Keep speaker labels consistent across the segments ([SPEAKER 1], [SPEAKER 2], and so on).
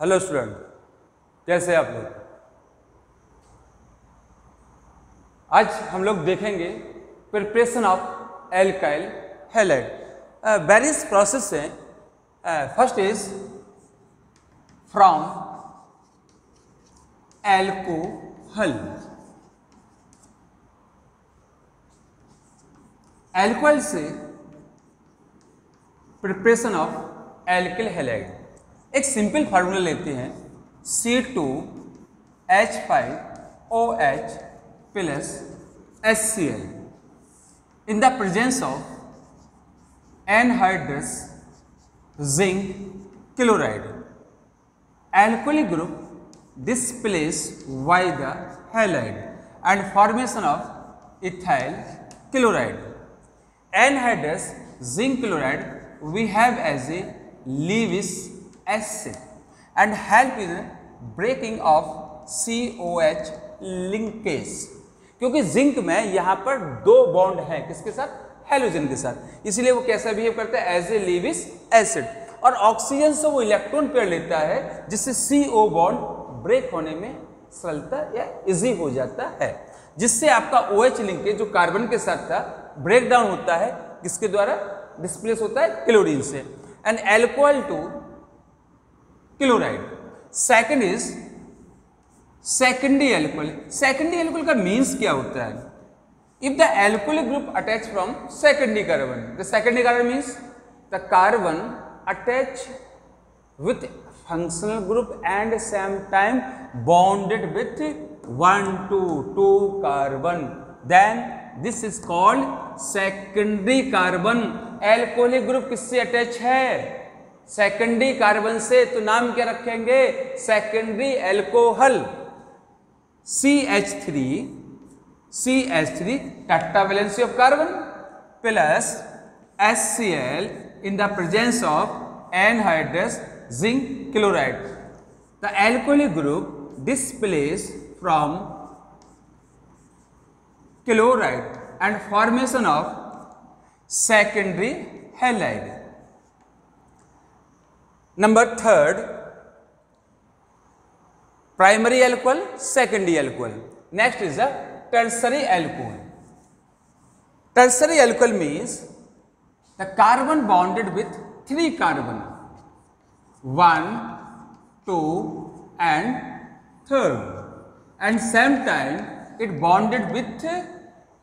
[SPEAKER 1] Hello student, कैसे आप लोग। आज हम लोग देखेंगे preparation of alkyl halide. Various process हैं। First is from alcohol. Alcohol से प्रिपरेशन ऑफ एल्काइल हैलाइड। एक सिंपल फार्मूला लेते हैं C2H5OH plus HCl in the presence of anhydrous zinc chloride. Alcoholic group displaced by the halide and formation of ethyl chloride. Anhydrous zinc chloride we have as a Lewis acid and help in breaking of COH linkage। क्योंकि zinc में यहाँ पर दो bond हैं, किसके साथ? Halogen के साथ, इसलिए वो कैसा बिहेव करता है? As a Lewis acid. और ऑक्सीजन से वो इलेक्ट्रॉन पेयर लेता है, जिससे CO बॉन्ड ब्रेक होने में सरलता या इजी हो जाता है, जिससे आपका OH लिंकेज जो कार्बन के साथ था ब्रेक डाउन होता है, किसके द्वारा? डिस्प्लेस होता है क्लोरीन से। And alcohol to chloride. Second is secondary alcohol. Secondary alcohol का मीन्स क्या होता है? If the alcoholic group attach from secondary carbon, the secondary carbon means the carbon attach with functional group and same time bonded with 1 to 2 carbon, then this is called secondary carbon। Alcoholic group किससे attach है? Secondary carbon से, तो नाम क्या रखेंगे? Secondary alcohol. CH3 tetra valency of carbon plus HCl in the presence of anhydrous zinc chloride. The alcoholic group displays from chloride and formation of secondary halide. Number third, primary alcohol, secondary alcohol. Next is the tertiary alcohol. Tertiary alcohol means the carbon bonded with 3 carbon, 1, 2 and 3rd, and same time it bonded with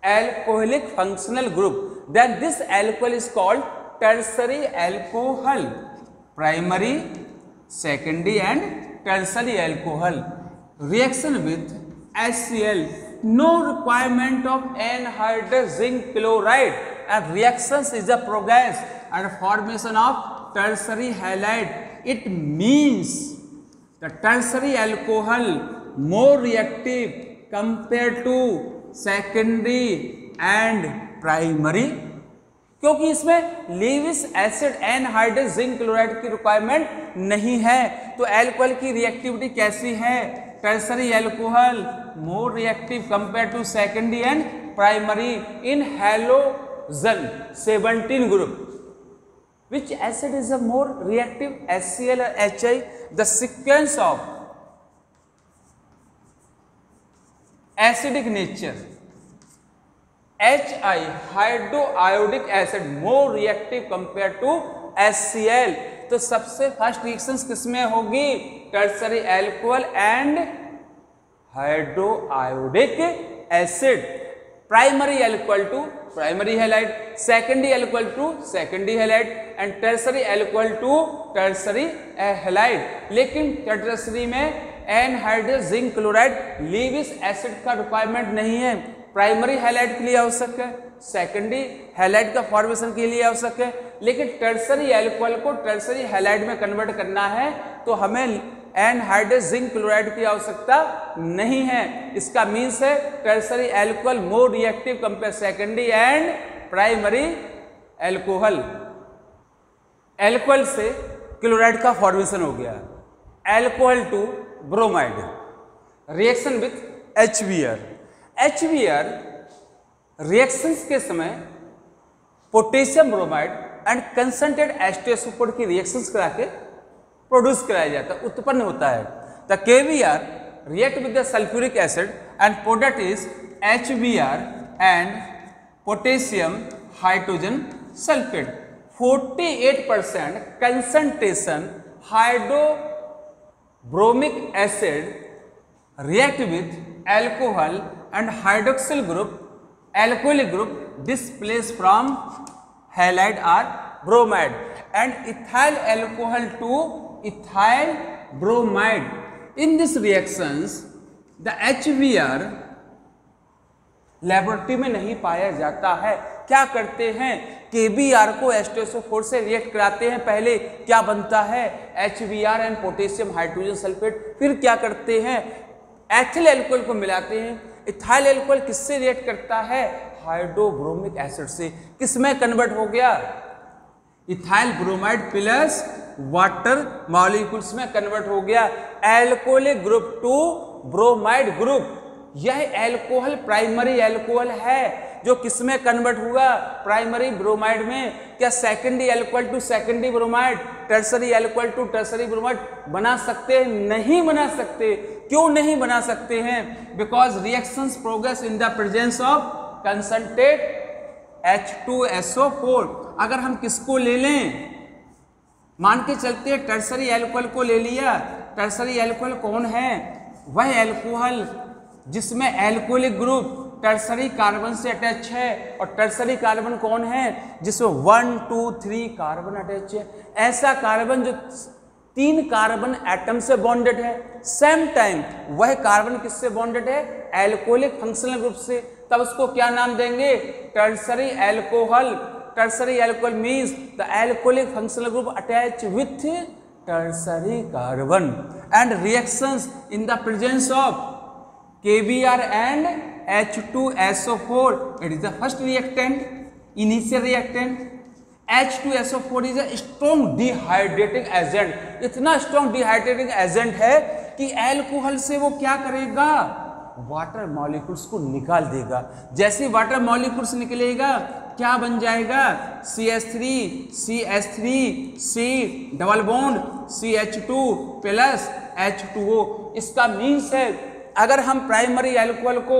[SPEAKER 1] alcoholic functional group, then this alcohol is called tertiary alcohol। Primary, secondary and tertiary alcohol reaction with HCl, no requirement of anhydrous zinc chloride, and reactions is a progress and formation of tertiary halide। It means the tertiary alcohol more reactive compared to secondary and primary, क्योंकि इसमें Lewis acid anhydrous zinc chloride की requirement नहीं है। तो alcohol की reactivity कैसी है? Tertiary alcohol more reactive compare to secondary and primary in halogen 17 group. Which acid is the more reactive, HCl or HI? The sequence of acidic nature, HI hydroiodic acid more reactive compared to HCl। तो सबसे first reactions किसमें होगी? Tertiary alcohol and hydroiodic acid. Primary alcohol to primary halide, secondary alcohol to secondary halide and tertiary alcohol to tertiary halide. लेकिन tertiary में anhydrous zinc chloride Lewis acid का requirement नहीं है, primary halide के लिए आवश्यक है, सेकेंडरी हैलाइड का फॉर्मेशन के लिए आवश्यक है। लेकिन टर्सरी एल्कोहल को टर्सरी हैलाइड में कन्वर्ट करना है तो हमें एनहाइड्रस जिंक क्लोराइड की आवश्यकता नहीं है। इसका मीन्स है tertiary alcohol more reactive compare secondary and primary alcohol. Alcohol से क्लोराइड का फॉर्मेशन हो गया। Alcohol to bromide reaction with HBr। HBr reactions के समय पोटेशियम ब्रोमाइड एंड कंसंट्रेटेड एस्टेसोपोड की रिएक्शंस करा के प्रोड्यूस कराया जाता है, उत्पन्न होता है। The KBr react with the sulphuric acid and product is HBr and potassium hydrogen sulphate. 48% concentration hydrobromic acid react with alcohol and hydroxyl group, alcoholic group displaced from halide or bromide and ethyl alcohol to ethyl bromide. In these reactions, the HBr laboratory में नहीं पाया जाता है। क्या करते हैं, KBr को H2SO4 से रिएक्ट कराते हैं, पहले क्या बनता है HBr and potassium hydrogen sulphate, फिर क्या करते हैं एथिल एल्कोहल को मिलाते हैं। इथाइल एल्कोहल किससे रिएक्ट करता है, हाइड्रोब्रोमिक एसिड से, किसमें कन्वर्ट हो गया, ethyl bromide plus water molecules में कन्वर्ट हो गया, alcoholic group to bromide group. यह एल्कोहल प्राइमरी एल्कोहल है जो किसमें कन्वर्ट हुआ, प्राइमरी ब्रोमाइड में। क्या secondary alcohol to secondary bromide, tertiary alcohol to tertiary bromide बना सकते हैं, नहीं बना सकते। क्यों नहीं बना सकते हैं, because reactions progress in the presence of concentrate H2SO4। अगर हम किसको ले लें, मान के चलते हैं टर्सरी एल्कोहल को ले लिया। टर्सरी एल्कोहल कौन है, वह एल्कोहल जिसमें एल्कोहलिक ग्रुप टर्सरी कार्बन से अटैच है, और टर्सरी कार्बन कौन है, जिसमें 1 2 3 कार्बन अटैच है। ऐसा कार्बन जो 3 कार्बन एटम से बॉन्डेड है, सेम टाइम वह कार्बन किससे बॉन्डेड है, एल्कोहलिक फंक्शनल ग्रुप से, तब उसको क्या नाम देंगे, tertiary alcohol. Tertiary alcohol means the alcoholic functional group attach with tertiary carbon and reactions in the presence of KBr and H2SO4. It is the first reactant, initial reactant. H2SO4 is a strong dehydrating agent. इतना strong dehydrating agent है कि alcohol से वो क्या करेगा, water molecules को निकाल देगा। जैसे वाटर मॉलिक्यूल्स निकलेगा क्या बन जाएगा, CH3 CH3 C double bond CH2 plus H2O। इसका मीन्स है अगर हम प्राइमरी एल्कोहल को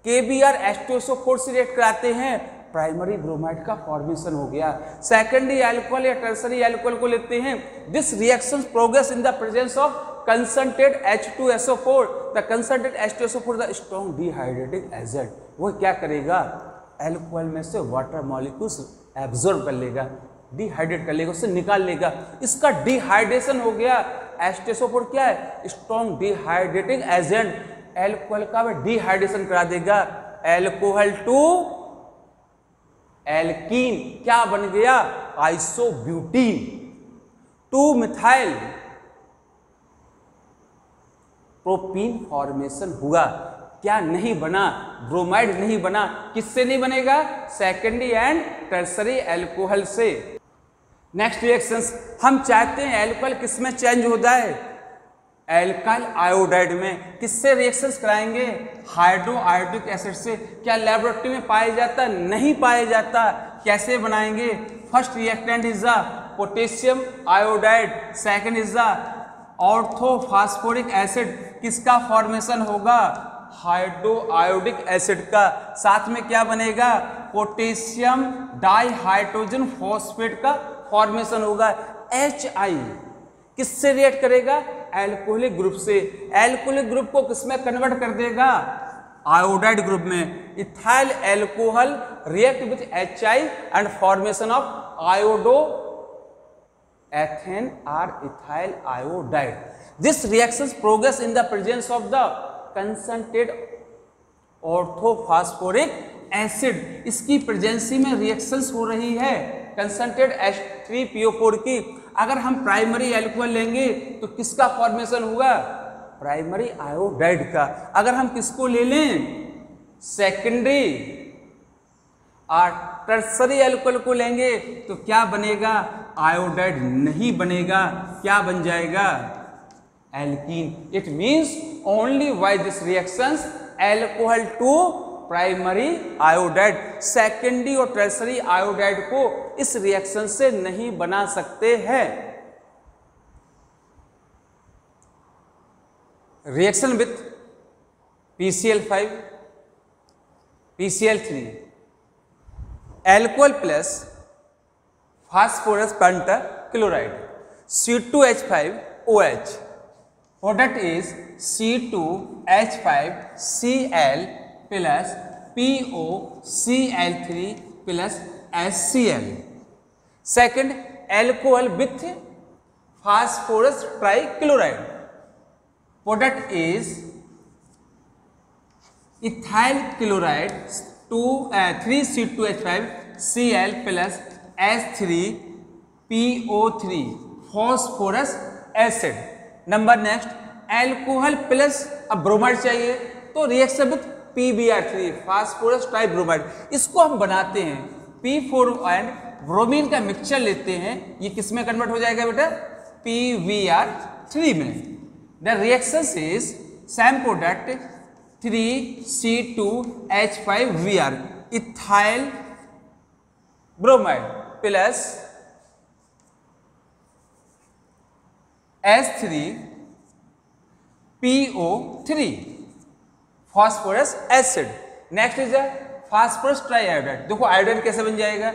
[SPEAKER 1] KBr H2SO4 से रिएक्ट कराते हैं, प्राइमरी ब्रोमाइड का फॉर्मेशन हो गया। सेकेंडरी एल्कोहल या टर्सरी एल्कोहल को लेते हैं, this reaction progress in the presence of concentrate H2SO4। The concentrate H2SO4 the strong dehydrating agent. वो क्या करेगा, एल्कोहल में से वाटर मॉलिक्यूल्स एब्जॉर्ब कर लेगा, डिहाइड्रेट कर लेगा, उससे निकाल लेगा। इसका डिहाइड्रेशन हो गया। H2SO4 क्या है, स्ट्रॉन्ग डिहाइड्रेटिंग एजेंट। एल्कोहल का वह डिहाइड्रेशन करा देगा, एल्कोहल टू एल्कीन क्या बन गया, आइसोब्यूटीन। 2 मिथाइल प्रोपीन फॉर्मेशन हुआ। क्या नहीं बना, ब्रोमाइड नहीं बना। किससे नहीं बनेगा, सेकेंडरी एंड टर्सरी एल्कोहल से। नेक्स्ट रिएक्शंस, हम चाहते हैं एल्कोहल किस में चेंज हो जाए, एल्काइल आयोडाइड में। किससे रिएक्शंस कराएंगे, हाइड्रो आयोडिक एसिड से। क्या लेबोरेटरी में पाया जाता, नहीं पाया जाता। कैसे बनाएंगे, first reactant is the potassium iodide, second is the orthophosphoric acid. किसका फॉर्मेशन होगा, हाइड्रो आयोडिक एसिड का। साथ में क्या बनेगा, पोटेशियम डाइहाइड्रोजन फॉस्फेट का फॉर्मेशन होगा। HI किससे रिएक्ट करेगा, एल्कोहलिक ग्रुप से। एल्कोहलिक ग्रुप को किसमें कन्वर्ट कर देगा, आयोडाइड ग्रुप में। Ethyl alcohol react with HI and formation of iodoethane और ethyl iodide. This reaction progress in the presence of the concentrate orthophosphoric acid. इसकी presence में reactions हो रही है कंसंट्रेट H3PO4 की। अगर हम प्राइमरी एल्कोहल लेंगे तो किसका फॉर्मेशन हुआ, प्राइमरी आयोडाइड का। अगर हम किसको ले लें, सेकेंडरी और टर्सरी एल्कोहल को लेंगे तो क्या बनेगा, आयोडाइड नहीं बनेगा। क्या बन जाएगा, alkene. It means only by this reactions alcohol to primary iodide, secondary और टर्सरी आयोडाइड को इस रिएक्शन से नहीं बना सकते हैं। reaction with PCl5, PCl3, alcohol plus phosphorus pentachloride, C2H5OH. Product is C2H5Cl plus POCl3 plus HCl. Second, alcohol with phosphorus trichloride. Product is ethyl chloride 3C2H5Cl plus H3PO3 phosphorus acid. Number next, alcohol plus अब bromide चाहिए तो reaction with PBr3 phosphorus tribromide, इसको हम बनाते हैं P4 and bromine का mixture लेते हैं, ये किस में कन्वर्ट हो जाएगा बेटा? PBr3 में. The reaction is same product 3C2H5Br ethyl bromide plus H3PO3 phosphorus acid. Next is phosphorus triiodide. देखो आयोडाइन कैसे बन जाएगा?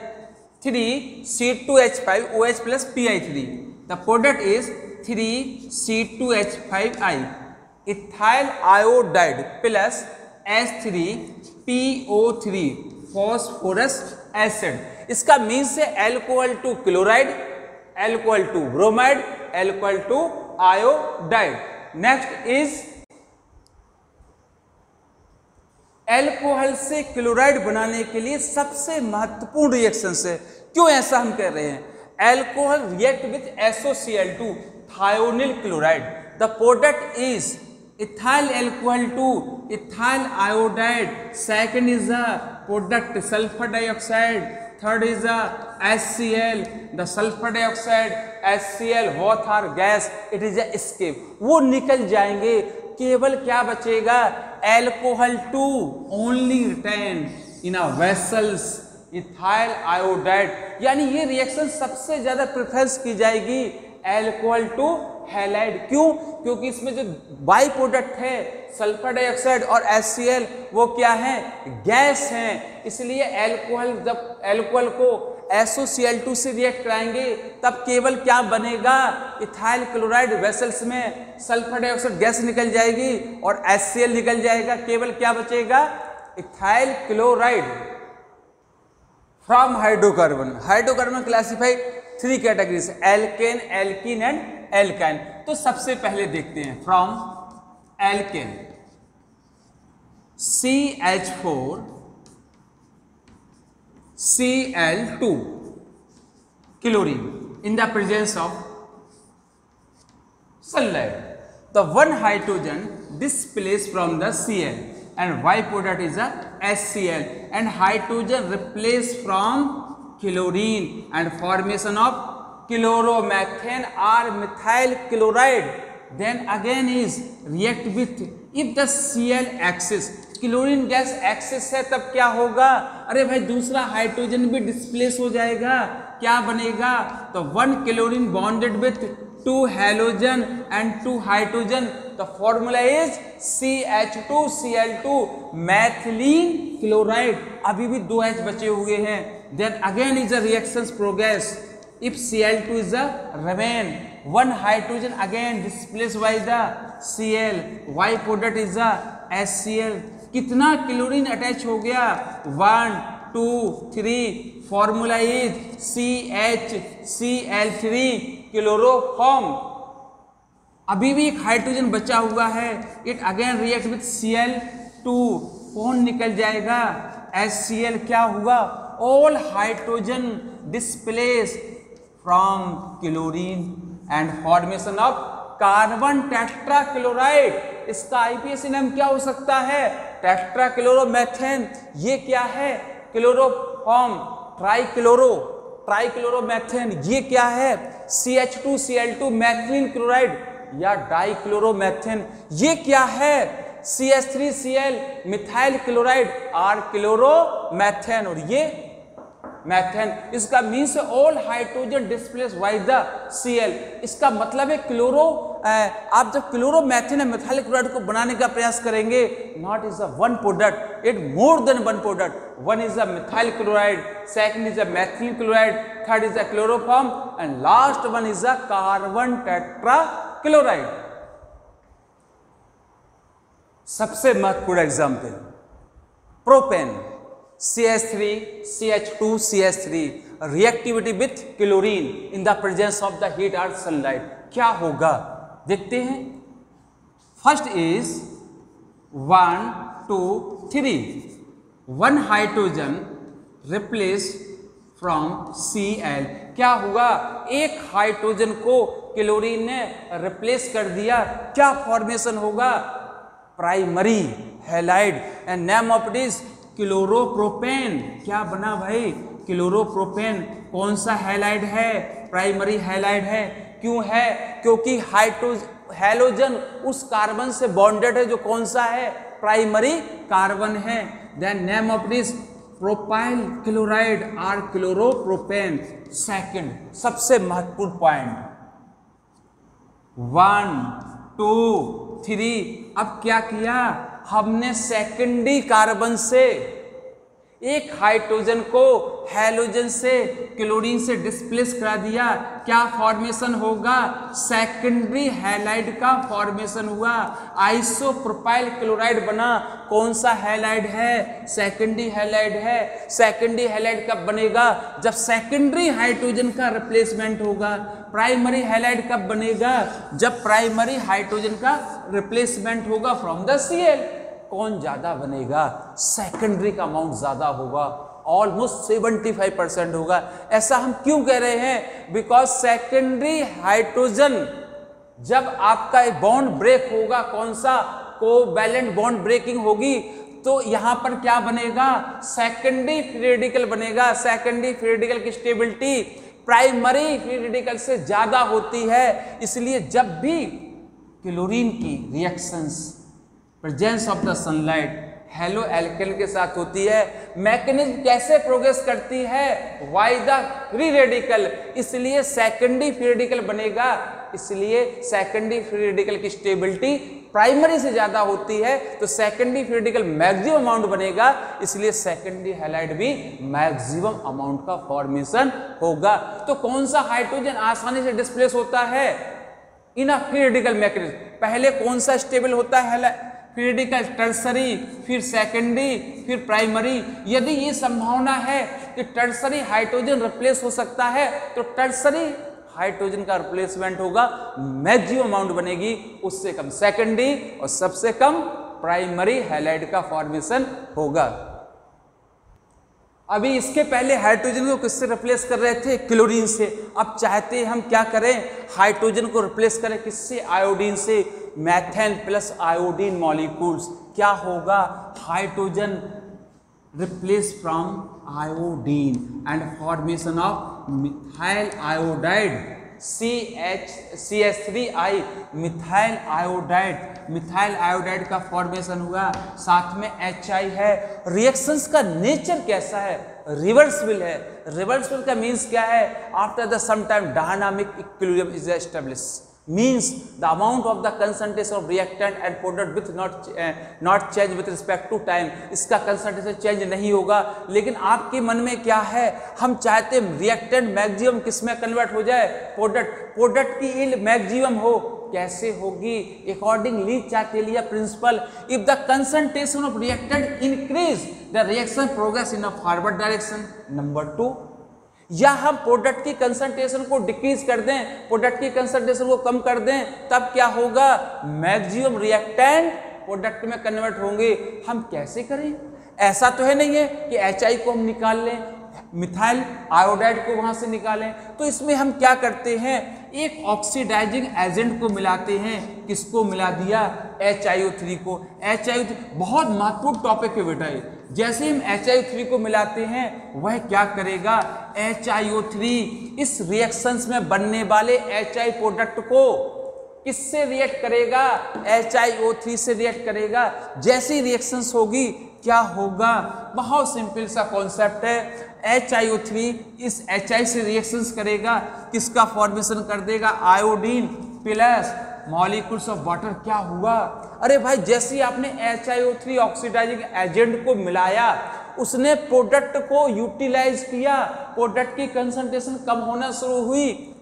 [SPEAKER 1] 3C2H5OH plus Pi3. The product is 3C2H5I ethyl iodide plus H3PO3 phosphorous acid. इसका means है alcohol to chloride, alcohol to bromide, alcohol to iodide. Next is alcohol से chloride बनाने के लिए सबसे महत्वपूर्ण रिएक्शन है. क्यों ऐसा हम कह रहे हैं? Alcohol react with SOCl2 thionyl chloride. The product is ethyl alcohol to ethyl iodide. Second is the product sulfur dioxide. Third is the HCl. The sulfur dioxide, HCl both are gas. It is a escape. वो निकल जाएंगे, केवल क्या बचेगा? Alcohol to only retain in a vessels ethyl iodide. यानी ये reaction सबसे ज्यादा प्रेफरेंस की जाएगी एल्कोहल टू हैलाइड. क्यों? क्योंकि इसमें जो बाई प्रोडक्ट है सल्फर डाइऑक्साइड और HCl वो क्या है? गैस हैं. इसलिए एल्कोहल, जब एल्कोहल को SOCl2 से रिएक्ट कराएंगे तब केवल क्या बनेगा? इथाइल क्लोराइड वेसल्स में सल्फर डाइऑक्साइड गैस निकल जाएगी और HCl निकल जाएगा. केवल क्या बचेगा? Ethyl chloride. From hydrocarbon. Hydrocarbon classified 3 categories, alkane, alkene and alkyne. तो सबसे पहले देखते हैं from alkane, CH4 Cl2 chlorine in the presence of sunlight. The one hydrogen displaced from the Cl and byproduct is a HCl and hydrogen replaced from chlorine and formation of chloromethane or methyl chloride. Then again is react with, if the Cl axis, chlorine gas excess है तब क्या होगा? अरे भाई दूसरा hydrogen भी displace हो जाएगा. क्या बनेगा? तो 1 chlorine bonded with 2 halogen and 2 hydrogen. The formula is CH2Cl2 methylene chloride. अभी भी 2 H बचे हुए हैं. Then again is a reactions progress. If Cl2 is a remain, 1 hydrogen again displaced by the Cl, Y product is a HCl. कितना chlorine attach हो गया? 1 2 3. Formula is CHCl3 chloroform. अभी भी एक हाइड्रोजन बचा हुआ है. It again react with Cl2. कौन निकल जाएगा? HCl. क्या हुआ? All hydrogen displace from chlorine and formation of carbon tetrachloride. इसका आईपीएसी नाम क्या हो सकता है? टेट्राक्लोरोमेथेन. ये क्या है? Chloroform trichloromethane. ये क्या है? CH2Cl2 मैथिलीन क्लोराइड या डाइक्लोरोमेथेन. ये क्या है? CH3Cl मिथाइल क्लोराइड और क्लोरोमेथेन. और ये मैथेन. इसका means all hydrogen displace by the Cl. इसका मतलब है क्लोरो आप जब क्लोरोमेथिन मिथाइल क्लोराइड को बनाने का प्रयास करेंगे, not is a one product, it more than one product. One is a methyl chloride, second is a Maithil chloride, third is a chloroform and last one is a carbon tetra chloride. सबसे महत्वपूर्ण example propane, CH3 CH2 CH3 reactivity with chlorine in the presence of the heat और sunlight, क्या होगा देखते हैं। First is 1 2 3, one hydrogen replace from Cl, क्या हुआ, एक हाइड्रोजन को क्लोरीन ने रिप्लेस कर दिया, क्या फॉर्मेशन होगा, primary halide and name of it is chloropropane. क्या बना भाई, क्लोरोप्रोपेन। कौन सा हैलाइड है, प्राइमरी हैलाइड है। क्यों है, क्योंकि हैलोजन उस कार्बन से बॉन्डेड है जो कौन सा है, प्राइमरी कार्बन है। Then name of it is propyl chloride और क्लोरोप्रोपेन। सेकंड सबसे महत्वपूर्ण पॉइंट 1 2 3, अब क्या किया हमने, सेकेंडरी कार्बन से एक हाइड्रोजन को हैलोजन से क्लोरीन से डिस्प्लेस करा दिया, क्या फॉर्मेशन होगा, सेकेंडरी हैलाइड का फॉर्मेशन हुआ, आइसोप्रोपाइल क्लोराइड बना। कौन सा हैलाइड है, सेकेंडरी हैलाइड है। सेकेंडरी हैलाइड कब बनेगा, जब सेकेंडरी हाइड्रोजन का रिप्लेसमेंट होगा। प्राइमरी हैलाइड कब बनेगा, जब प्राइमरी हाइड्रोजन का रिप्लेसमेंट होगा फ्रॉम द Cl। कौन ज्यादा बनेगा, सेकेंडरी का अमाउंट ज्यादा होगा, ऑलमोस्ट 75% होगा। ऐसा हम क्यों कह रहे हैं, बिकॉज सेकेंडरी हाइड्रोजन जब आपका बॉन्ड ब्रेक होगा, कौन सा, कोवैलेंट बॉन्ड ब्रेकिंग होगी, तो यहां पर क्या बनेगा, सेकेंडरी फ्री रेडिकल बनेगा। सेकेंडरी फ्री रेडिकल की स्टेबिलिटी प्राइमरी फ्री रेडिकल से ज्यादा होती है। इसलिए जब भी क्लोरीन की reactions presence of the sunlight halo alkane के साथ होती है, मैकेनिज्म कैसे प्रोग्रेस करती है, वाई द फ्री रेडिकल, इसलिए सेकेंडरी फ्री रेडिकल बनेगा। इसलिए सेकेंडरी फ्री रेडिकल की स्टेबिलिटी प्राइमरी से ज्यादा होती है, तो secondary free radical maximum amount बनेगा, इसलिए सेकेंडरी हैलाइड भी मैक्सिमम अमाउंट का फॉर्मेशन होगा। तो कौन सा हाइड्रोजन आसानी से डिस्प्लेस होता है इन अ फ्री रेडिकल मैकेनिज्म, पहले कौन सा स्टेबल होता है, फ्री रेडिकल, टर्सरी, फिर सेकेंडरी, फिर प्राइमरी। यदि ये संभावना है कि टर्सरी हाइड्रोजन रिप्लेस हो सकता है, तो टर्सरी हाइड्रोजन का रिप्लेसमेंट होगा, मैक्सिमम अमाउंट बनेगी, उससे कम सेकेंडरी और सबसे कम प्राइमरी हैलाइड का फॉर्मेशन होगा। अभी इसके पहले हाइड्रोजन को किससे रिप्लेस कर रहे थे, क्लोरीन से। अब चाहते हम क्या करें, हाइड्रोजन को रिप्लेस करें किससे, आयोडीन से। मैथेन प्लस आयोडीन मॉलिक्यूल्स, क्या होगा, hydrogen replace from iodine and formation of methyl iodide, CH3I, methyl iodide. Methyl iodide का फॉर्मेशन हुआ, साथ में HI है। रिएक्शंस का नेचर कैसा है, रिवर्सिबल है। रिवर्सिबल का मीन्स क्या है, after the some time dynamic equilibrium is establish, means the amount of the concentration of reactant and product with not change with respect to time, इसका concentration change नहीं होगा। लेकिन आपके मन में क्या है, हम चाहते हैं रिएक्टेंट मैक्सिमम किस में कन्वर्ट हो जाए, प्रोडक्ट की यील्ड मैक्सिमम हो। कैसे होगी, according Le Chatelier principle, if the concentration of reactant increase the reaction progress in a forward direction. Number 2, या हम प्रोडक्ट की कंसंट्रेशन को डिक्रीज कर दें, प्रोडक्ट की कंसंट्रेशन को कम कर दें, तब क्या होगा, मैक्सिमम रिएक्टेंट प्रोडक्ट में कन्वर्ट होंगे। हम कैसे करें, ऐसा तो है नहीं है कि HI को हम निकाल लें, मिथाइल आयोडाइड को वहां से निकालें। तो इसमें हम क्या करते हैं, एक ऑक्सीडाइजिंग एजेंट को मिलाते हैं। किसको मिला दिया, HiO3 को। HiO3 बहुत महत्वपूर्ण टॉपिक है बेटा ये। जैसे हम HiO3 को मिलाते हैं, वह क्या करेगा, HiO3 इस रिएक्शंस में बनने वाले HI प्रोडक्ट को किससे रिएक्ट करेगा, HiO3 से रिएक्ट करेगा। जैसी रिएक्शंस होगी क्या होगा, बहुत सिंपल सा कॉन्सेप्ट है। HiO3 इस HI से रिएक्शंस करेगा, किसका फॉर्मेशन कर देगा, iodine plus molecules of water क्या हुआ? अरे भाई जैसे ही आपने HiO3 ऑक्सीडाइजिंग एजेंट को मिलाया, उसने प्रोडक्ट को यूटिलाइज किया, प्रोडक्ट की कंसंट्रेशन कम होना शुरू हुई।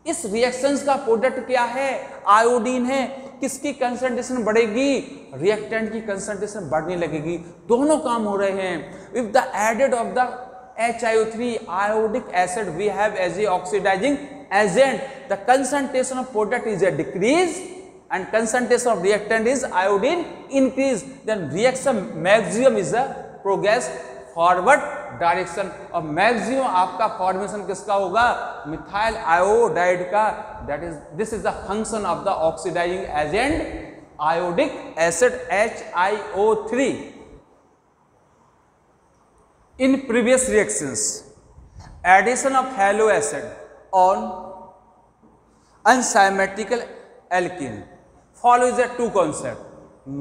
[SPEAKER 1] इस रिएक्शंस का प्रोडक्ट क्या है? आयोडीन है। किसकी कंसंट्रेशन बढ़ेगी? रिएक्टेंट की कंसंट्रेशन बढ़ने लगेगी। दोनों काम हो रहे हैं। If the added of the HiO3 iodic acid we have as a oxidizing agent, the concentration of product is a decrease and concentration of reactant is iodine increase, then reaction maximum is a progress forward direction. और maximum आपका formation किसका होगा? Methyl iodide का। That is this is the function of the oxidising agent iodic acid HiO3। In previous reactions, addition of halo acid on unsymmetrical alkene follows a two concept,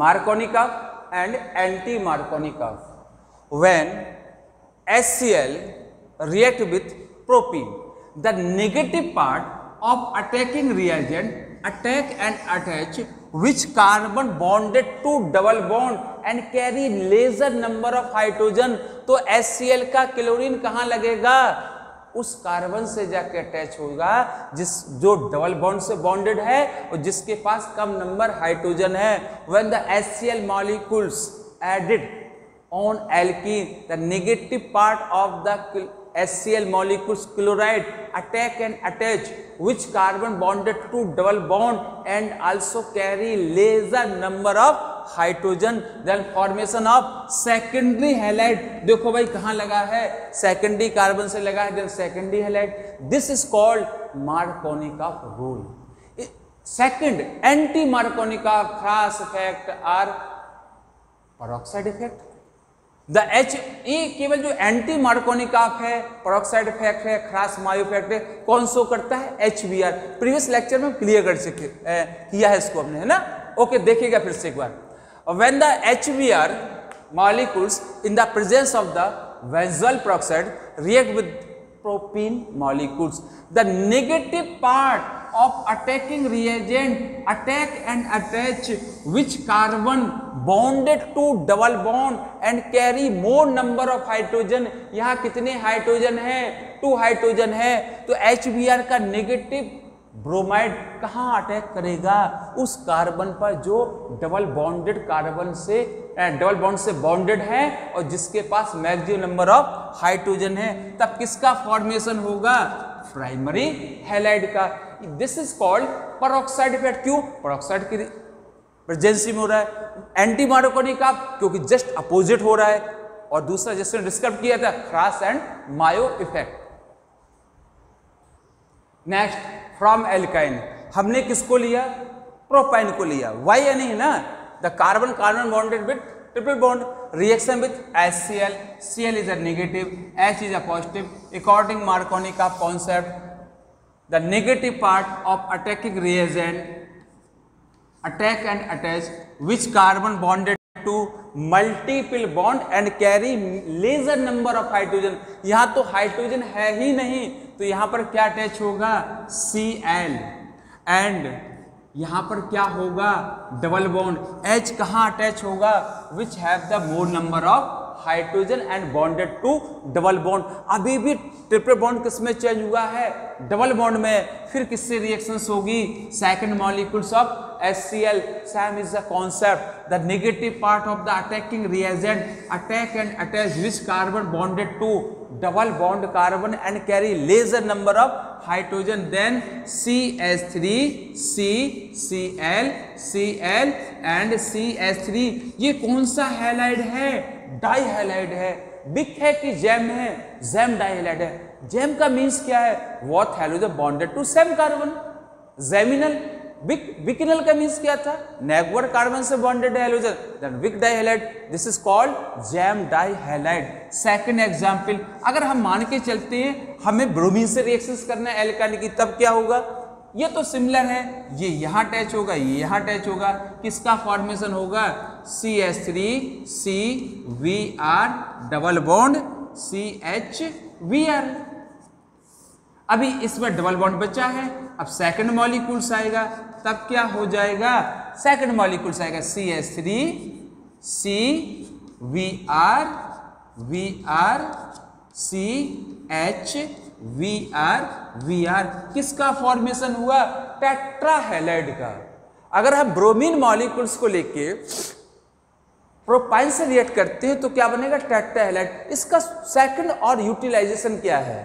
[SPEAKER 1] Markovnikov and anti-Markovnikov. When HCl react with propene, the negative part of attacking reagent attack and attach which carbon bonded to double bond and carry lesser number of hydrogen। तो HCl का chlorine कहाँ लगेगा? उस carbon से जाके attach होगा जो double bond से बॉन्डेड है और जिसके पास कम नंबर हाइड्रोजन है। When the HCl molecules added on alkene, the negative part of the HCl molecules chloride attack and attach which carbon bonded to double bond and also carry lesser number of hydrogen, then formation of secondary halide। देखो भाई कहाँ लगा है? Secondary carbon से लगा है, then secondary halide। This is called Markovnikov rule। Second, anti-Markovnikov cross effect are peroxide effect। The ये केवल जो एंटी मार्कोनिकॉफ है, पेरोक्साइड इफेक्ट है, क्रॉस मायो इफेक्ट है, कौन सो करता है? HBr। प्रीवियस लेक्चर में क्लियर कर सके किया है इसको हमने, है ना? ओके, देखिएगा फिर से एक बार। When the HBr molecules in the presence of the benzoyl peroxide react with propene molecules, the negative part of attacking reagent attack and attach which carbon bonded to double bond and carry more number of hydrogen। यहाँ कितने hydrogen है? 2 hydrogen है। तो HBr का negative bromide कहाँ attack करेगा? उस carbon पर जो डबल बॉन्डेड कार्बन से डबल बॉन्ड से बॉन्डेड है और जिसके पास मैक्सिमम नंबर ऑफ हाइड्रोजन है। तब किसका फॉर्मेशन होगा? प्राइमरी हैलाइड का। This is called peroxide effect. क्यों? पेरोक्साइड की प्रेजेंसी में हो रहा है। एंटी मार्कोनिकॉफ क्योंकि जस्ट अपोजिट हो रहा है, और दूसरा जिसने डिस्क्राइब किया था Kharasch and Mayo effect. Next, from alkyne हमने किसको लिया? प्रोपाइन को लिया। वाई या नहीं ना? The carbon carbon bonded with triple bond, reaction with HCl, Cl is a negative, H is a positive। According Markovnikov concept, the negative part of attacking reagent attack and attach which carbon bonded to multiple bond and carry lesser number of hydrogen। यहाँ तो hydrogen है ही नहीं, तो यहाँ पर क्या attach होगा? Cl। And यहाँ पर क्या होगा? Double bond. H कहाँ अटैच होगा? Which have the more number of hydrogen and bonded to double bond. अभी भी ट्रिपल बॉन्ड किस में चेंज हुआ है? डबल बॉन्ड में। फिर किससे रिएक्शंस होगी? Second molecules of HCl। Same is the concept. The negative part of the attacking reagent attack and attach which carbon bonded to double bond carbon and carry lesser number of hydrogen, then CH3, C, Cl, Cl and CH3। ये कौन सा halide है? Die हैलाइड है। Big है कि gem है? Gem डाई हैलाइड है। जैम का मीन्स क्या है? what halogen bonded to same carbon। Geminal. Vicinal का मीन्स क्या था? नेगवर्ड कार्बन से bonded halogen, then vic dihalide. This is called gem dihalide. Second example, अगर हम मान के चलते हैं हमें ब्रोमीन से रिएक्शंस करना है एल्काइल की, तब क्या होगा? ये तो सिमिलर है, ये यहाँ अटैच होगा, ये यहाँ अटैच होगा। किसका फॉर्मेशन होगा? CH3 CVr double bond CHVr। अभी इसमें डबल बॉन्ड बचा है, अब सेकंड मॉलिक्यूल्स आएगा, तब क्या हो जाएगा, सेकंड मॉलिक्यूल्स आएगा CH3 C Vr CH Vr किसका फॉर्मेशन हुआ, टेट्राहेलाइड का। अगर हम ब्रोमीन मॉलिक्यूल्स को लेके प्रोपाइन से रिएक्ट करते हैं तो क्या बनेगा, टेट्राहेलाइड। इसका सेकंड और यूटिलाइजेशन क्या है,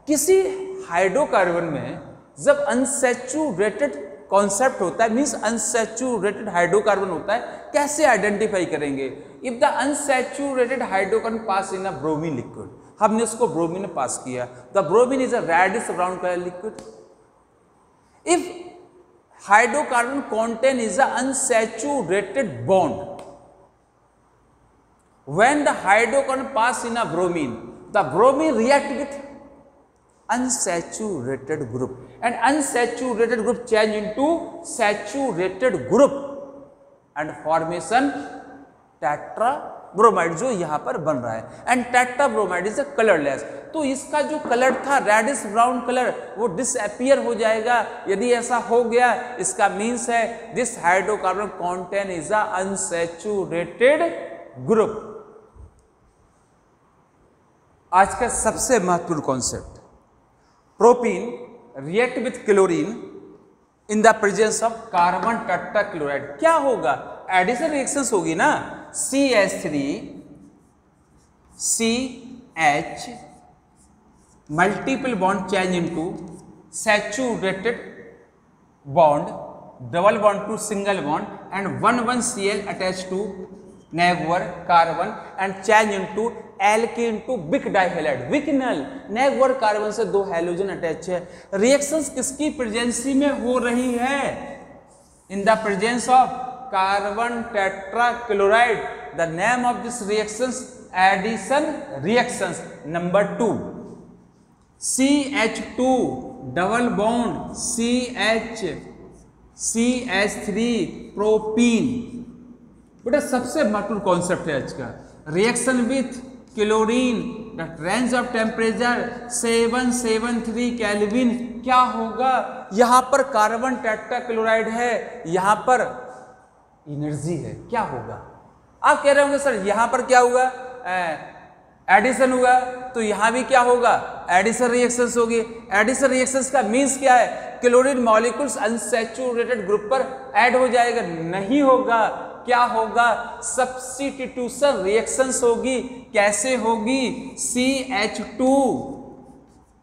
[SPEAKER 1] किसी हाइड्रोकार्बन में जब अनसैचुरेटेड कॉन्सेप्ट होता है, मींस अनसैचुरेटेड हाइड्रोकार्बन होता है, कैसे आइडेंटिफाई करेंगे, if the unsaturated hydrocarbon pass in a bromine liquid, हमने उसको ब्रोमीन में पास किया, the bromine is a reddish brown colour liquid. If hydrocarbon contain is a unsaturated bond, when the hydrocarbon pass in a bromine, the bromine react with unsaturated group and unsaturated group change into saturated group and formation टेट्राब्रोमाइड जो यहाँ पर बन रहा है। And टेट्राब्रोमाइड is a colourless, तो इसका जो colour था रेडिश ब्राउन कलर वो डिसअपियर हो जाएगा। यदि ऐसा हो गया इसका मीन्स है this hydrocarbon contain is a unsaturated group. आज का सबसे महत्वपूर्ण concept, propene react with chlorine in the presence of carbon tetrachloride. क्या होगा, एडिशन रिएक्शंस होगी ना, CH3 CH multiple bond change into saturated bond, double bond to single bond and 1,1Cl attach to neighbour carbon and change into alkane to vic dihalide. Vicinal neighbour carbon से 2 halogen attach है। Reactions किसकी presence में हो रही है, in the presence of carbon tetrachloride. The name of this reactions addition reactions. Number 2, CH2 double bond CH3 propene. बेटा सबसे महत्वपूर्ण कॉन्सेप्ट है आज का, reaction with chlorine the range of temperature 773 kelvin. क्या होगा, यहां पर कार्बन टेट्राक्लोराइड है, यहां पर एनर्जी है, क्या होगा। आप कह रहे होंगे सर यहां पर क्या हुआ, एडिशन हुआ, तो यहां भी क्या होगा, एडिशन रिएक्शंस होगी। एडिशन रिएक्शंस का मींस क्या है, क्लोरीन मॉलिक्यूल्स अनसैचुरेटेड ग्रुप पर ऐड हो जाएगा, नहीं होगा। क्या होगा, सब्स्टिट्यूशन रिएक्शंस होगी। कैसे होगी, CH2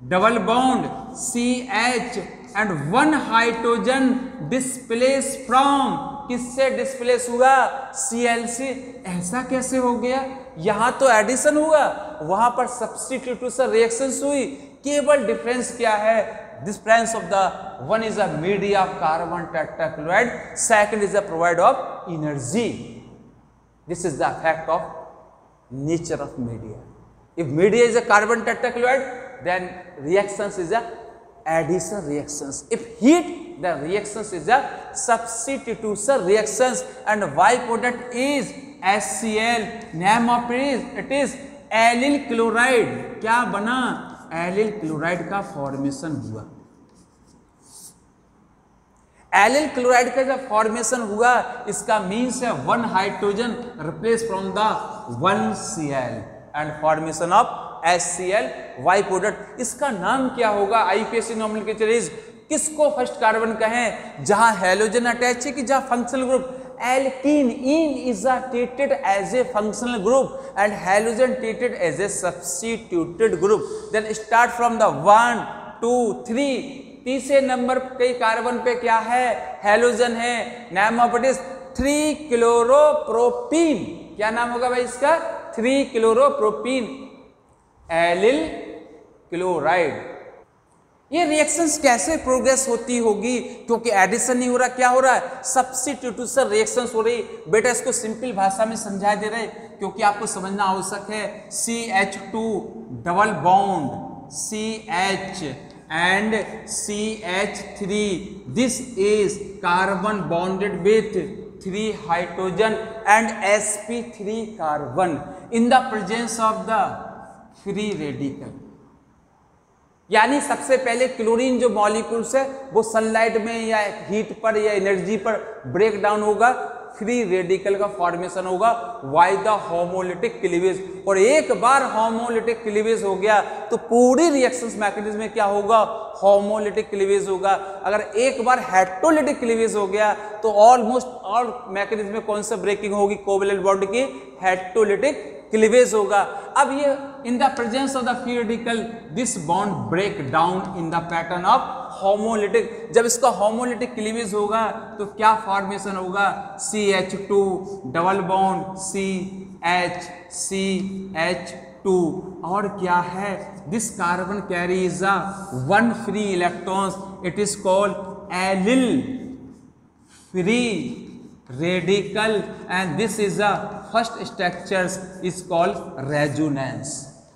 [SPEAKER 1] double bond CH and 1 hydrogen displace from, किससे डिस्प्लेस हुआ, CL से। ऐसा कैसे हो गया, यहां तो एडिशन हुआ, वहां पर सब्स्टिट्यूशन रिएक्शंस हुई। केवल डिफरेंस क्या है, difference of the one is a media of carbon tetrachloride, second is a provide of energy. This is the fact of nature of media. If media is a carbon tetrachloride then reactions is a addition reactions. If heat, the reactions is a substitution reactions and byproduct is HCl. Name of it is allyl chloride. क्या बना, allyl chloride का formation हुआ। Allyl chloride का जब formation हुआ इसका means है 1 hydrogen replace from the 1Cl and formation of HCl by product. इसका नाम क्या होगा, IUPAC नोमेनक्लेचर इज, किसको फर्स्ट कार्बन कहें, जहां हैलोजन अटैच है कि जहां functional group. Alkene in is treated as a functional group and halogen treated as a substituted group. Then start from the 1 2 3, तीसरे नंबर पे कार्बन पे क्या है, हैलोजन है। नाम ऑफ इट इज 3 क्लोरोप्रोपीन। क्या नाम होगा भाई इसका, 3 क्लोरोप्रोपीन एलिल क्लोराइड। ये रिएक्शंस कैसे प्रोग्रेस होती होगी, क्योंकि एडिशन नहीं हो रहा, क्या हो रहा है, सब्स्टिट्यूशन रिएक्शंस हो रही। बेटा इसको सिंपल भाषा में समझा दे रहे क्योंकि आपको समझना आवश्यक है। CH2 double bond CH and CH3, this is carbon bonded with 3 hydrogen and sp3 carbon in the presence of the free radical. यानी सबसे पहले क्लोरीन जो मॉलिक्यूल्स है वो सनलाइट में या हीट पर या एनर्जी पर ब्रेक डाउन होगा, फ्री रेडिकल का फॉर्मेशन होगा बाय द होमोलिटिक क्लीवेज। और एक बार होमोलिटिक क्लीवेज हो गया तो पूरी रिएक्शंस मैकेनिज्म में क्या होगा, होमोलिटिक क्लीवेज होगा। अगर एक बार हेटेरोलिटिक क्लीवेज हो गया तो ऑलमोस्ट ऑल मैकेनिज्म में कौन सा ब्रेकिंग होगी, कोवैलेंट बॉन्ड की हेटेरोलिटिक क्लीवेज होगा। अब ये in the presence of the free radical this bond break down in the pattern of homolytic. जब इसका होमोलिटिक क्लीवेज होगा तो क्या फॉर्मेशन होगा, CH2 डबल बॉन्ड CH2 और क्या है, this carbon carries a 1 free electrons, it is called allyl free radical and this is a first structures is called resonance.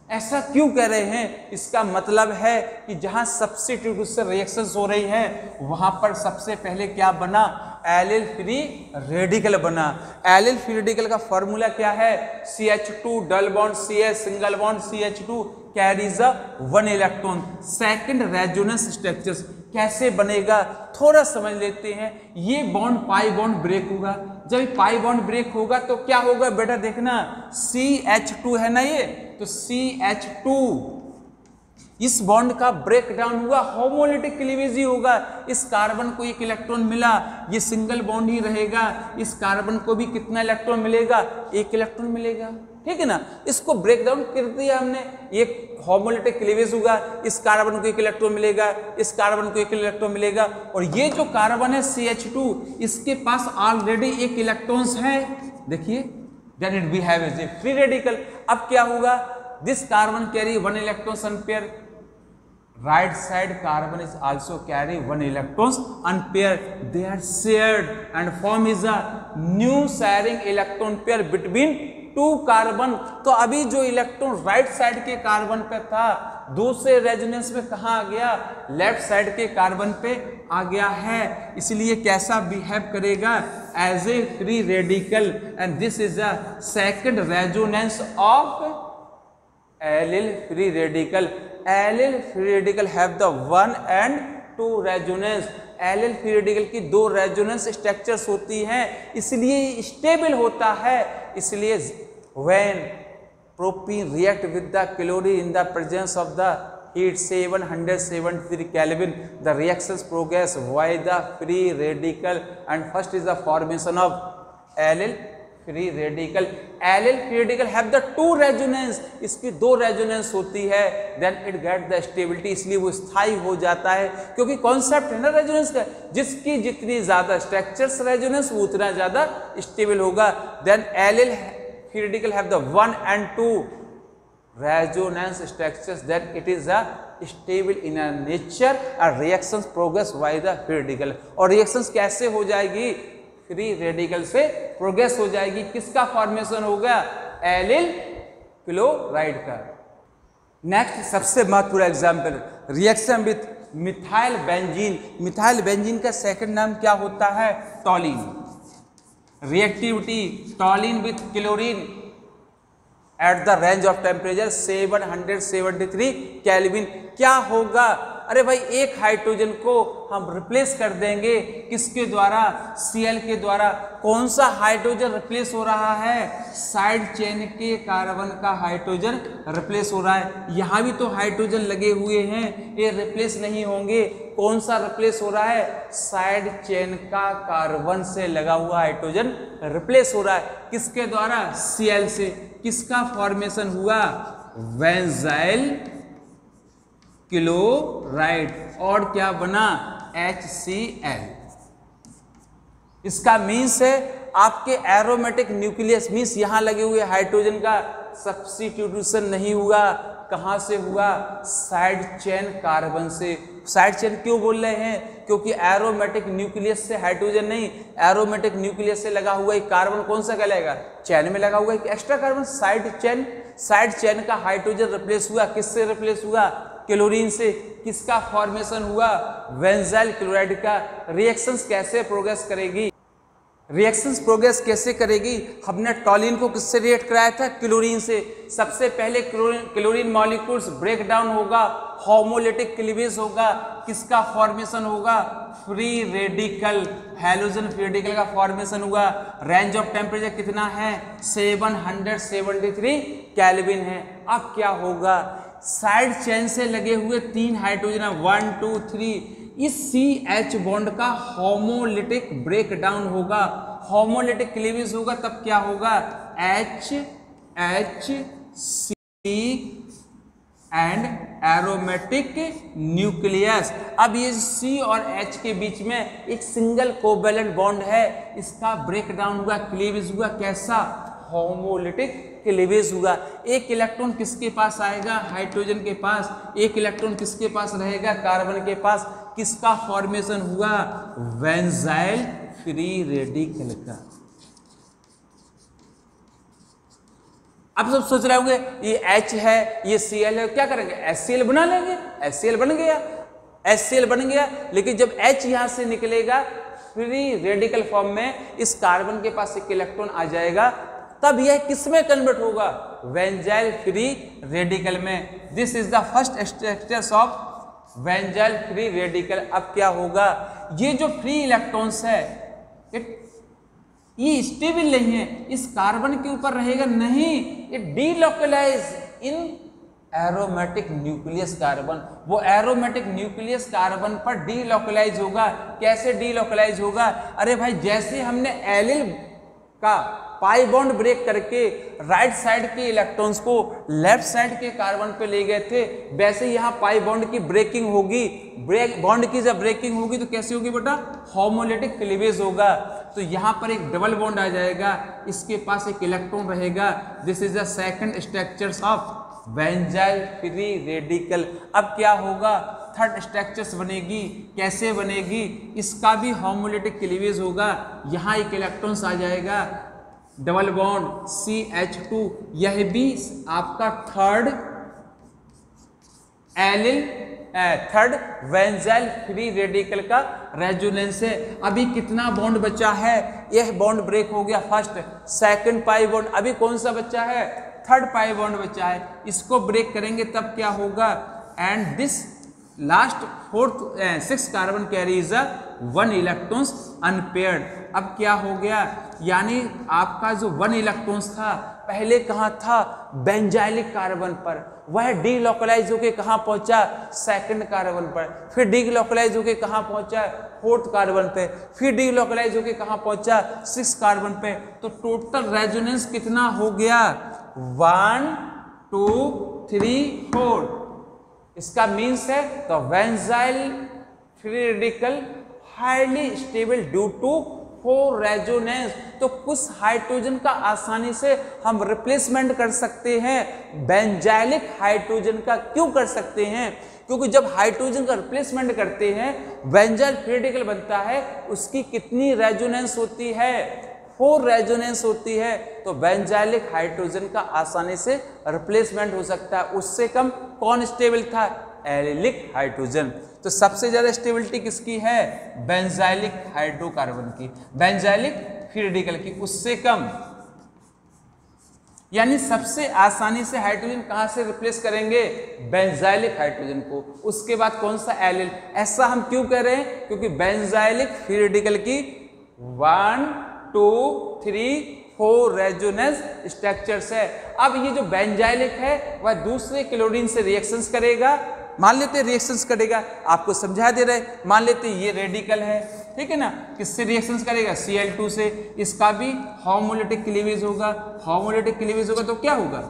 [SPEAKER 1] ऐसा क्यों कह रहे हैं, इसका मतलब है कि जहां सब्स्टिट्यूट से रिएक्शंस हो रही हैं वहां पर सबसे पहले क्या बना, एलिल फ्री रेडिकल बना। एलिल फ्री रेडिकल का फॉर्मूला क्या है, CH2 double bond CH single bond CH2 carries a 1 electron. Second resonance structures कैसे बनेगा थोड़ा समझ लेते हैं। ये बॉन्ड पाई बॉन्ड ब्रेक होगा, जब पाई बॉन्ड ब्रेक होगा तो क्या होगा बेटा देखना, CH2 है ना ये, तो CH2 इस बॉन्ड का ब्रेक डाउन हुआ, होमोलिटिक क्लीवेज ही होगा। इस कार्बन को एक इलेक्ट्रॉन मिला, ये सिंगल बॉन्ड ही रहेगा, इस कार्बन को भी कितना इलेक्ट्रॉन मिलेगा, एक इलेक्ट्रॉन मिलेगा, ठीक है ना। इसको ब्रेक डाउन कर दिया हमने, एक होमोलिटिक क्लीवेज होगा, इस कार्बन को एक इलेक्ट्रॉन मिलेगा, इस कार्बन को एक इलेक्ट्रॉन मिलेगा, और ये जो कार्बन है CH2 इसके पास ऑलरेडी एक इलेक्ट्रॉन्स है, देखिए then it be have a free radical. अब क्या होगा, this carbon carry 1 electron unpair, right side carbon is also carry 1 electrons unpair, they are shared and form is a new sharing electron pair between 2 carbon. तो अभी जो electron right side के carbon पे था दूसरे रेजोनेंस में कहाँ आ गया, लेफ्ट साइड के कार्बन पे आ गया है, इसलिए कैसा बिहेव करेगा, as a free radical and this is a second resonance of allyl free radical. Allyl free radical have the 1 and 2 resonance. Allyl free radical की 2 रेजोनेंस स्ट्रक्चर्स होती हैं, इसलिए स्टेबल होता है। इसलिए when propene react with the chlorine in the presence of the heat 773 Kelvin, the reactions progress by the free radical and first is the formation of allyl free radical. Allyl free radical have the 2 resonance, इसकी 2 resonance होती है, then it get the stability, इसलिए वो स्थायी हो जाता है, क्योंकि कॉन्सेप्ट है ना रेजोनेंस का, जिसकी जितनी ज्यादा स्ट्रक्चर्स रेजोनेंस वो उतना ज्यादा स्टेबल होगा। Then allyl free radical have the 1 and 2 resonance structures, then it is a stable in a nature और reactions progress by the free radical. और रिएक्शंस कैसे हो जाएगी, फ्री रेडिकल से प्रोग्रेस हो जाएगी, किसका फॉर्मेशन होगा, एलिल क्लोराइड का। नेक्स्ट सबसे महत्वपूर्ण example, reaction with methyl benzene. Methyl benzene का सेकंड नाम क्या होता है, टॉलिन। Reactivity टॉलिन with chlorine at the range of temperature 773 kelvin. क्या होगा, अरे भाई एक हाइड्रोजन को हम रिप्लेस कर देंगे किसके द्वारा, Cl के द्वारा। कौन सा हाइड्रोजन रिप्लेस हो रहा है, साइड चेन के कार्बन का हाइड्रोजन रिप्लेस हो रहा है। यहाँ भी तो हाइड्रोजन लगे हुए हैं, ये रिप्लेस नहीं होंगे। कौन सा रिप्लेस हो रहा है, साइड चेन का कार्बन से लगा हुआ हाइड्रोजन रिप्लेस हो रहा है, किसके द्वारा, Cl से। किसका फॉर्मेशन हुआ, बेंजाइल क्लोराइड, और क्या बना, HCl। इसका मीन्स है आपके एरोमेटिक न्यूक्लियस, मीन्स यहां लगे हुए हाइड्रोजन का सब्स्टिट्यूशन नहीं हुआ, कहां से हुआ, साइड चेन कार्बन से। साइड चेन क्यों बोल रहे हैं, क्योंकि एरोमेटिक न्यूक्लियस से हाइड्रोजन नहीं, एरोमेटिक न्यूक्लियस से लगा हुआ एक कार्बन कौन सा कहलाएगा, चेन में लगा हुआ एक एक्स्ट्रा कार्बन, साइड चेन का हाइड्रोजन रिप्लेस हुआ, किससे रिप्लेस हुआ, क्लोरीन से। किसका फॉर्मेशन हुआ, बेंजाइल क्लोराइड का। रिएक्शंस कैसे प्रोग्रेस करेगी, रिएक्शंस प्रोग्रेस कैसे करेगी? हमने टॉलिन को किससे रिएक्ट कराया था? क्लोरीन से। सबसे पहले क्लोरीन मॉलिक्यूल्स ब्रेक डाउन होगा, होमोलिटिक क्लीवेज होगा, किसका फॉर्मेशन होगा? Free radical, halogen free radical का फॉर्मेशन हुआ। रेंज ऑफ टेम्परेचर कितना है? 773 केल्विन है। अब क्या होगा? साइड चेन से लगे हुए 3 हाइड्रोजन 1 2 3, इस CH बॉन्ड का होमोलिटिक ब्रेकडाउन होगा, होमोलिटिक क्लीवेज होगा। तब क्या होगा? HHC and aromatic nucleus. अब ये C और H के बीच में एक सिंगल कोवेलेंट बॉन्ड है, इसका ब्रेकडाउन हुआ, क्लीवेज हुआ। कैसा? होमोलिटिक क्लीवेज हुआ। एक इलेक्ट्रॉन किसके पास आएगा? हाइड्रोजन के पास। एक इलेक्ट्रॉन किसके पास रहेगा? कार्बन के पास। किसका फॉर्मेशन हुआ? बेंजाइल फ्री रेडिकल का। अब सब सोच रहे होंगे ये H है, ये Cl है, क्या करेंगे? HCl बना लेंगे। HCl बन गया, HCl बन गया। लेकिन जब H यहां से निकलेगा फ्री रेडिकल फॉर्म में, इस कार्बन के पास एक इलेक्ट्रॉन आ जाएगा, तब यह किसमें कन्वर्ट होगा? बेंजाइल फ्री रेडिकल में। This is the first structures of benzyl free radical. अब क्या होगा? ये जो फ्री इलेक्ट्रॉन्स है ये स्टेबल नहीं है, इस कार्बन के ऊपर रहेगा नहीं, ये डीलोकलाइज इन एरोमेटिक न्यूक्लियस कार्बन। वो एरोमेटिक न्यूक्लियस कार्बन पर डीलोकलाइज होगा। कैसे डीलोकलाइज होगा? अरे भाई, जैसे हमने एलिल का पाई बॉन्ड ब्रेक करके राइट साइड के इलेक्ट्रॉन्स को लेफ्ट साइड के कार्बन पे ले गए थे, वैसे यहाँ पाई बॉन्ड की ब्रेकिंग होगी। ब्रेक बॉन्ड की जब ब्रेकिंग होगी तो कैसे होगी बेटा? होमोलिटिक क्लीवेज होगा। तो यहाँ पर एक डबल बॉन्ड आ जाएगा, इसके पास एक इलेक्ट्रॉन रहेगा। This is the second structures of benzyl free radical. अब क्या होगा? थर्ड स्ट्रक्चर्स बनेगी। कैसे बनेगी? इसका भी होमोलिटिक क्लीवेज होगा। यहाँ एक इलेक्ट्रॉन्स आ जाएगा, डबल बॉन्ड CH2, यह भी आपका third allyl third benzyl free radical का रेजोनेंस है। अभी कितना बॉन्ड बचा है? यह बॉन्ड ब्रेक हो गया फर्स्ट, सेकंड पाई बॉन्ड, अभी कौन सा बचा है? थर्ड पाई बॉन्ड बचा है। इसको ब्रेक करेंगे तब क्या होगा? And this last fourth 6 carbon carries 1 electrons unpaired. अब क्या हो गया? यानी आपका जो 1 इलेक्ट्रॉन्स था पहले कहाँ था? बेंजाइलिक कार्बन पर, वह डीलोकलाइज होके कहाँ पहुंचा? सेकंड कार्बन पर। फिर डीलोकलाइज होके कहाँ पहुंचा? फोर्थ कार्बन पे। फिर डीलोकलाइज होके कहाँ पहुंचा? 6 कार्बन पे। तो टोटल रेजोनेंस कितना हो गया? 1 2 3 4। इसका मीन्स है तो benzyl free radical highly stable due to 4 resonance. तो कुछ हाइड्रोजन का आसानी से हम रिप्लेसमेंट कर सकते हैं। बेंजाइलिक हाइड्रोजन का क्यों कर सकते हैं? क्योंकि जब हाइड्रोजन का रिप्लेसमेंट करते हैं बेंजाइल फ्री रेडिकल बनता है, उसकी कितनी रेजोनेंस होती है? 4 रेजोनेंस होती है। तो बेंजाइलिक हाइड्रोजन का आसानी से रिप्लेसमेंट हो सकता है। उससे कम कौन स्टेबल था? Allylic hydrogen. तो सबसे ज्यादा स्टेबिलिटी किसकी है? बेंजाइलिक हाइड्रोकार्बन की, बेंजाइलिक फ्री रेडिकल की। उससे कम, यानी सबसे आसानी से हाइड्रोजन कहां से रिप्लेस करेंगे? बेंजाइलिक हाइड्रोजन को। उसके बाद कौन सा? एलिल। ऐसा हम क्यों कह रहे हैं? क्योंकि बेंजाइलिक फ्री रेडिकल की 1 2 3 4 रेजोनेंस स्ट्रक्चर्स है। अब ये जो बेंजाइलिक है वह दूसरे क्लोरीन से रिएक्शंस करेगा। मान लेते रिएक्शंस करेगा, आपको समझा दे रहे, मान लेते ये रेडिकल है, ठीक है ना, किससे रिएक्शंस करेगा? Cl2 से। इसका भी होमोलिटिक क्लीवेज होगा। होमोलिटिक क्लीवेज होगा तो क्या होगा?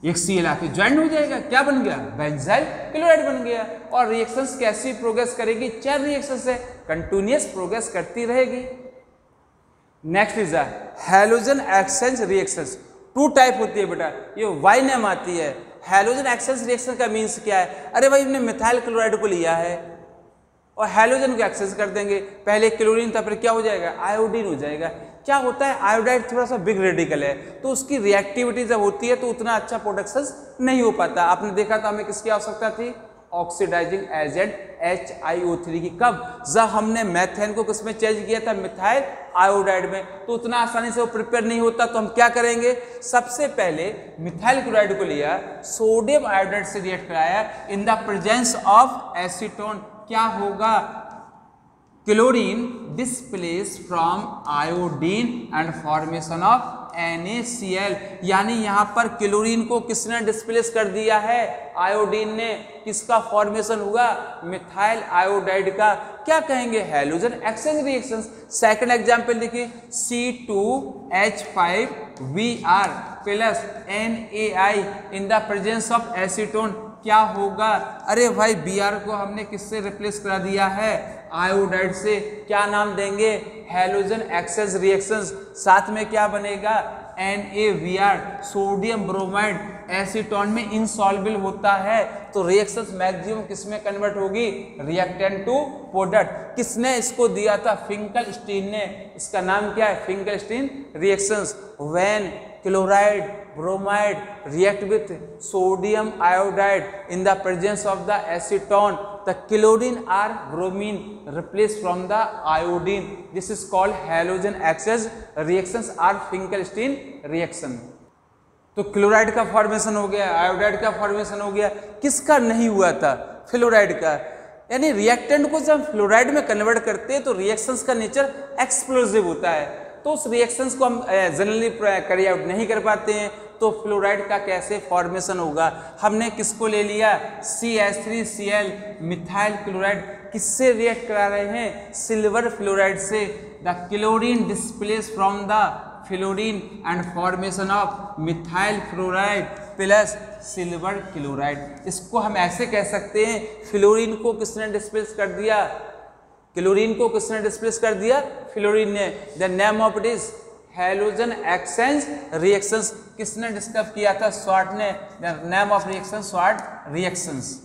[SPEAKER 1] एक Cl आके ज्वाइन हो जाएगा, क्या बन गया? बेंजाइल क्लोराइड बन गया। और रिएक्शंस कैसी प्रोग्रेस करेगी? 4 रिएक्शंस है, कंटिन्यूअस प्रोग्रेस करती रहेगी। Next is halogen exchange reactions. 2 type होती है बेटा, ये वाई नेम आती है। हैलोजन एक्सचेंज रिएक्शन का मीन्स क्या है? अरे भाई हमने मिथाइल क्लोराइड को लिया है और हैलोजन को एक्सचेंज कर देंगे। पहले क्लोरीन था, फिर क्या हो जाएगा? आयोडीन हो जाएगा। क्या होता है? आयोडाइड थोड़ा सा बिग रेडिकल है, तो उसकी रिएक्टिविटी जब होती है तो उतना अच्छा प्रोडक्शन नहीं हो पाता। आपने देखा था हमें किसकी आवश्यकता थी? ऑक्सीडाइजिंग एजेंट HiO3 की। कब? जब हमने मेथेन को किसमें चेंज किया था? मिथाइल आयोडाइड में। तो उतना आसानी से वो प्रिपेयर नहीं होता, तो हम क्या करेंगे? सबसे पहले मिथाइल क्लोराइड को लिया, सोडियम आयोडाइड से रिएक्ट कराया, इन द प्रेजेंस ऑफ एसीटोन क्या होगा? Chlorine displace from iodine and formation of NaCl, यानी यहां पर क्लोरीन को किसने डिस्प्लेस कर दिया है? आयोडीन ने। किसका फॉर्मेशन हुआ? मिथाइल आयोडाइड का। क्या कहेंगे? Halogen exchange reactions. Second example देखिए, C2H5Br plus NaI in the presence of acetone क्या होगा? अरे भाई Br को हमने किससे रिप्लेस करा दिया है? आयोडाइड से। क्या नाम देंगे? Halogen exchange reactions. साथ में क्या बनेगा? NaBr, सोडियम ब्रोमाइड एसीटोन में इनसॉल्युबल होता है, तो रिएक्शंस मैक्सिमम किसमें कन्वर्ट होगी? Reactant to product. किसने इसको दिया था? फिंकलस्टीन ने। इसका नाम क्या है? Finkelstein reactions. When chloride bromide react with sodium iodide in the presence of the acetone, the chlorine or bromine replaced from the iodine. This is called halogen exchange reactions or Finkelstein reaction. तो chloride का formation हो गया, iodide का formation हो गया, किसका नहीं हुआ था? फ्लोराइड का। यानी रिएक्टेंट को जब फ्लोराइड में कन्वर्ट करते हैं तो रिएक्शंस का नेचर एक्सप्लोसिव होता है, तो उस रिएक्शंस को हम जनरली कैरी आउट नहीं कर पाते हैं। तो फ्लोराइड का कैसे फॉर्मेशन होगा? हमने किसको ले लिया? CH3Cl methyl chloride. किससे रिएक्ट करा रहे हैं? सिल्वर फ्लोराइड से। The chlorine displace from the fluorine and formation of methyl fluoride plus silver chloride. इसको हम ऐसे कह सकते हैं, फ्लोरीन को किसने डिस्प्लेस कर दिया? क्लोरीन को किसने डिस्प्लेस कर दिया? फ्लोरीन ने। The name of it is halogen exchange reactions. किसने डिस्कस किया था? स्वार्ट ने। The name of reaction sword reactions.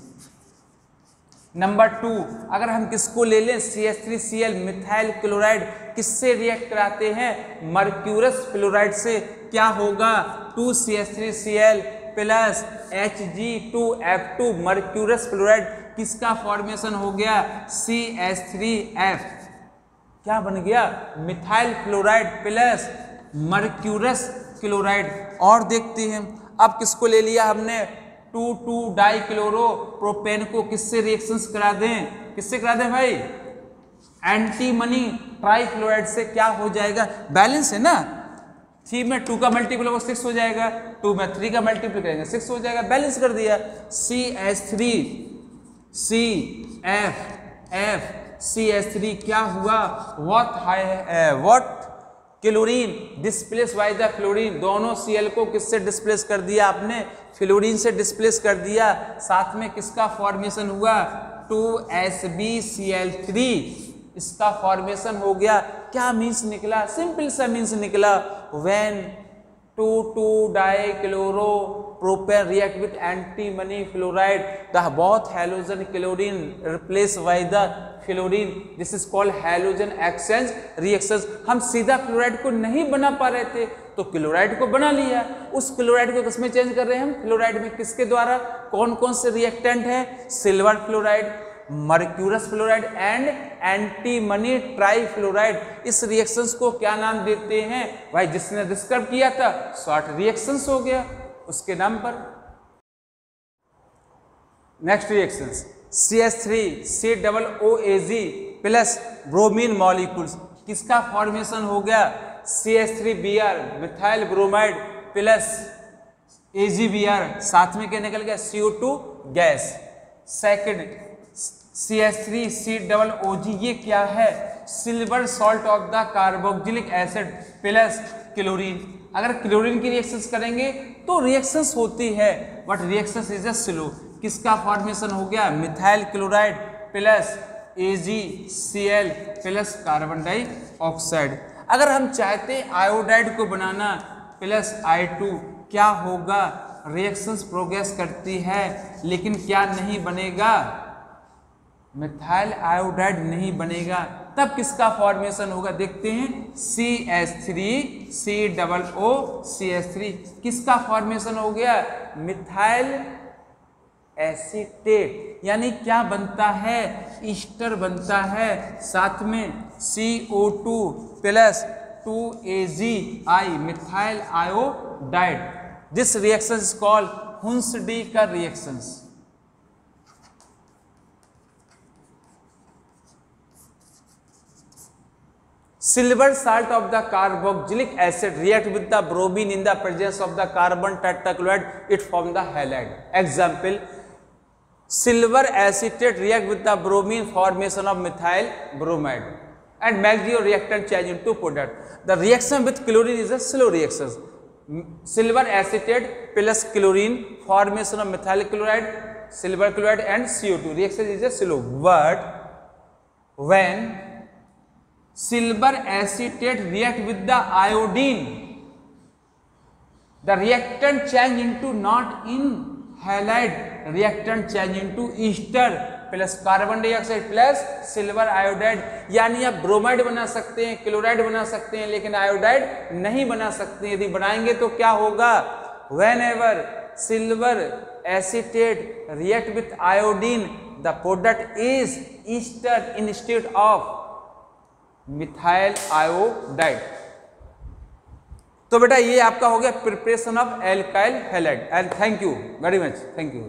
[SPEAKER 1] Number 2, अगर हम किसको ले लें? CH3Cl methyl chloride. किससे रिएक्ट कराते हैं? मर्क्यूरस फ्लोराइड से। क्या होगा? 2CH3Cl plus Hg2F2 mercurous fluoride. किसका फॉर्मेशन हो गया? CH3F। क्या बन गया? Methyl chloride plus mercurous chloride. और देखते हैं, अब किसको ले लिया हमने? 2,2-डाइक्लोरो प्रोपेन को किससे रिएक्शंस करा दें? किससे करा दें भाई? एंटीमनी ट्राइफ्लोराइड से। क्या हो जाएगा? बैलेंस है ना, 3 में 2 का मल्टीपल होगा 6 हो जाएगा, 2 में 3 का मल्टीपल करेंगे 6 हो जाएगा। बैलेंस कर दिया। CH3CF क्या हुआ? What chlorine displace bye the fluorine. दोनों Cl को किससे डिस्प्लेस कर दिया आपने? फ्लोरीन से डिस्प्लेस कर दिया। साथ में किसका फॉर्मेशन हुआ? 2SbCl3। इसका फॉर्मेशन हो गया। क्या मीन्स निकला? सिंपल सा मीन्स निकला, when two two dichloro propane react with antimony fluoride the both halogen chlorine replace by the fluorine, this is called halogen exchange reactions. हम सीधा फ्लोराइड को नहीं बना पा रहे थे, तो क्लोराइड को बना लिया। उस क्लोराइड को किसमें चेंज कर रहे हैं हम? फ्लोराइड में। किसके द्वारा? कौन कौन से रिएक्टेंट हैं? Silver fluoride, mercurous fluoride and antimony trifluoride. इस रिएक्शंस को क्या नाम देते हैं भाई? जिसने डिस्क्राइब किया था शॉर्ट रिएक्शंस हो गया उसके नाम पर। Next reactions, CH3COOAG plus bromine molecules. किसका फॉर्मेशन हो गया? CH3Br methyl bromide plus AgBr, साथ में क्या निकल गया? CO2 gas. सेकंड CH3COOG, ये क्या है? Silver salt of the carboxylic acid plus chlorine. अगर क्लोरीन की रिएक्शंस करेंगे तो रिएक्शंस होती है, but reactions is just slow. किसका फॉर्मेशन हो गया? Methyl chloride plus AgCl plus carbon dioxide. अगर हम चाहते आयोडाइड को बनाना प्लस I2, क्या होगा? रिएक्शंस प्रोग्रेस करती है, लेकिन क्या नहीं बनेगा? मिथाइल आयोडाइड नहीं बनेगा। तब किसका फॉर्मेशन होगा? देखते हैं, CH3COOCH3। किसका फॉर्मेशन हो गया? मिथाइल एसीटेट, यानी क्या बनता है, ईस्टर बनता है, साथ में CO2 plus 2AgI methyl iodide. This reaction is called Hunsdiecker reactions. Silver salt of the carboxylic acid react with the bromine in the presence of the carbon tetrachloride, it form the halide. Example, silver acetate react with the bromine, formation of methyl bromide, and makes your reactant change into product. The reaction with chlorine is a slow reaction. Silver acetate plus chlorine, formation of methyl chloride, silver chloride and CO2. Reaction is a slow. But when silver acetate react with the iodine, the reactant change into not in halide, reactant change into ester plus carbon dioxide plus silver iodide. यानी आप bromide बना सकते हैं, chloride बना सकते हैं, लेकिन iodide नहीं बना सकते। यदि बनाएंगे तो क्या होगा, whenever silver acetate react with iodine, the product is ester instead of methyl iodide. तो बेटा ये आपका हो गया preparation of alkyl halide. And thank you very much, thank you.